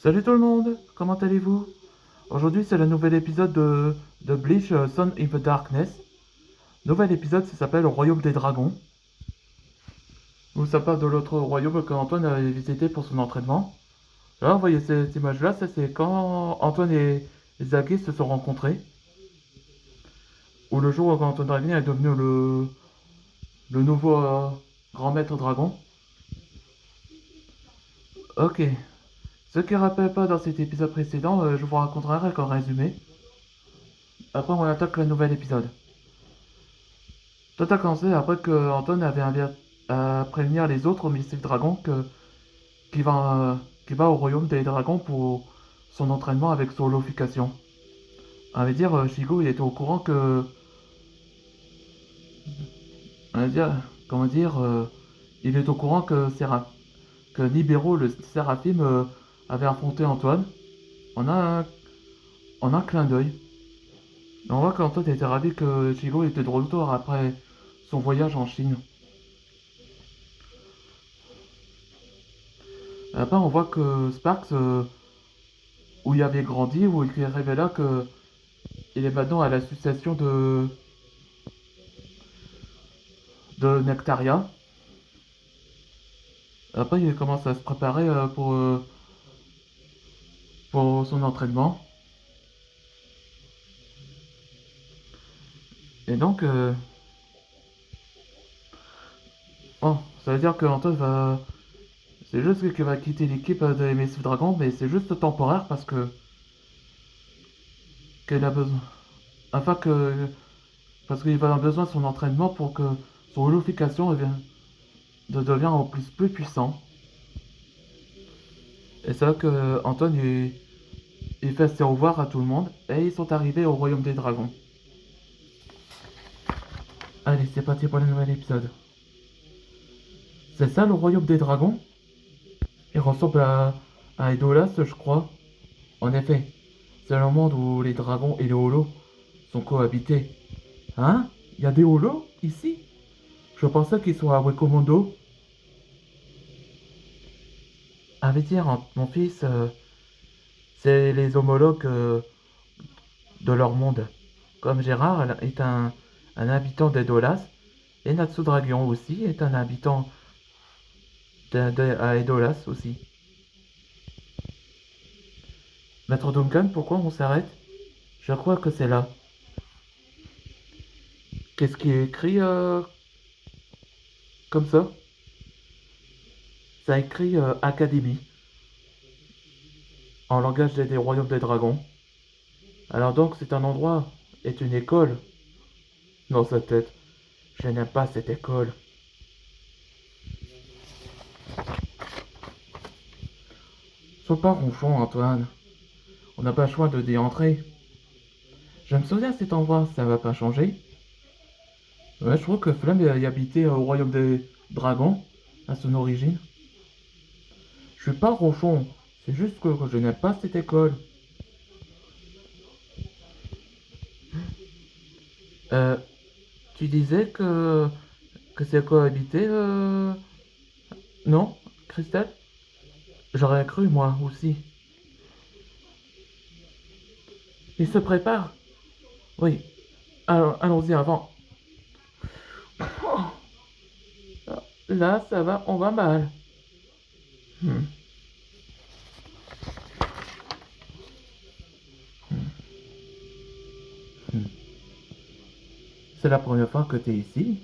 Salut tout le monde, comment allez-vous? Aujourd'hui c'est le nouvel épisode de Bleach Son in the Darkness. Nouvel épisode, ça s'appelle Le Royaume des Dragons. Où ça parle de l'autre royaume qu'Antoine avait visité pour son entraînement. Là, vous voyez cette image-là, ça c'est quand Antoine et Zaggy se sont rencontrés. Ou le jour où Antoine Dragon est devenu le nouveau grand maître dragon. Ok. Ce qui ne rappelle pas dans cet épisode précédent, je vous raconterai un résumé. Après on attaque le nouvel épisode. Tout a commencé après que Anton avait à prévenir les autres Mystic Dragons qu'il qu'il va au royaume des dragons pour son entraînement avec solofication. On va dire, Shigo il était au courant on va dire, comment dire, il est au courant que Libero, le Séraphim, avait affronté Antoine en en un clin d'œil. On voit qu'Antoine était ravi que Shigo était de retour après son voyage en Chine. Après, on voit que Sparks, où il avait grandi, où il révéla que il est maintenant à l'association de Nectaria. Après, il commence à se préparer pour son entraînement. Et donc, oh, ça veut dire que Anton va. C'est juste qu'il va quitter l'équipe de MSF Dragon, mais c'est juste temporaire parce que qu'elle a besoin. Afin que. Parce qu'il va avoir besoin de son entraînement pour que son holification devient en plus puissant. Et c'est là que Anton il fait ses au revoir à tout le monde et ils sont arrivés au royaume des dragons. Allez, c'est parti pour le nouvel épisode. C'est ça le royaume des dragons? Il ressemble à Edolas, je crois. En effet, c'est le monde où les dragons et les holos sont cohabités. Hein? Il y a des holos ici? Je pensais qu'ils sont à Wekomondo. À vrai dire, mon fils, c'est les homologues de leur monde. Comme Gérard est un habitant d'Edolas, et Natsu Dragon aussi est un habitant à Edolas aussi. Maître Duncan, pourquoi on s'arrête? Je crois que c'est là. Qu'est-ce qui est écrit comme ça? Ça écrit Académie, en langage des royaumes des dragons. Alors donc c'est un endroit, est une école. Dans sa tête, je n'aime pas cette école. Sois pas ronchon, Antoine. On n'a pas le choix de d'y entrer. Je me souviens de cet endroit, ça va pas changer. Ouais, je crois que Flamme y habitait au royaume des dragons, à son origine. Je suis pas ronchon, c'est juste que je n'aime pas cette école. Euh, Tu disais que c'est cohabité, non, Christelle? J'aurais cru, moi aussi. Il se prépare? Oui. Alors, allons-y avant. Là, ça va, on va mal. Hmm. Hmm. C'est la première fois que t'es ici?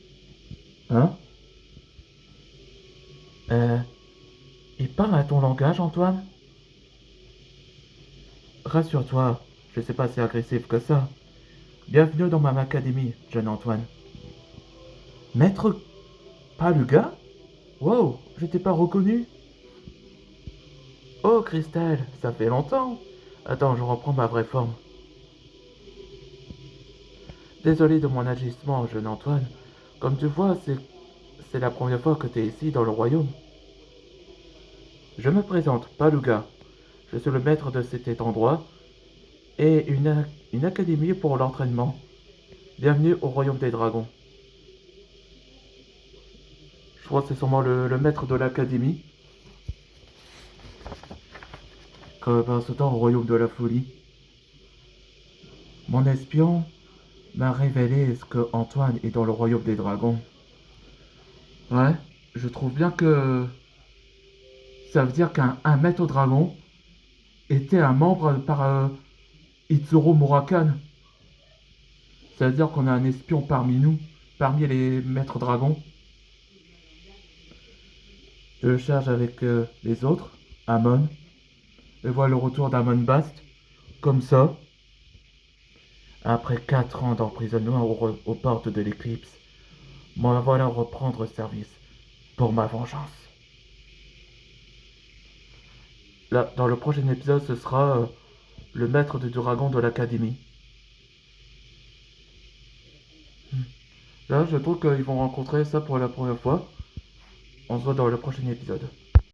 Hein? Euh, il parle à ton langage, Antoine? Rassure-toi, je sais pas si agressif que ça. Bienvenue dans ma académie, jeune Antoine. Maître Paluga? Wow, je t'ai pas reconnu. Oh, Christelle, ça fait longtemps. Attends, je reprends ma vraie forme. Désolé de mon agissement, jeune Antoine. Comme tu vois, c'est la première fois que tu es ici dans le royaume. Je me présente, Paluga. Je suis le maître de cet endroit et une académie pour l'entraînement. Bienvenue au royaume des dragons. Je crois que c'est sûrement le maître de l'académie. que pendant ce temps au royaume de la folie. Mon espion m'a révélé ce que Antoine est dans le royaume des dragons. Ouais, je trouve bien que ça veut dire qu'un maître dragon était un membre par Itsuro Murakan. Ça veut dire qu'on a un espion parmi nous, parmi les maîtres dragons. Je le charge avec les autres, Amon, et voilà le retour d'Amon Bast, comme ça, après 4 ans d'emprisonnement aux portes de l'éclipse. Moi voilà reprendre service pour ma vengeance. Là, dans le prochain épisode, ce sera le maître du dragon de l'académie. Là, je trouve qu'ils vont rencontrer ça pour la première fois. On se voit dans le prochain épisode.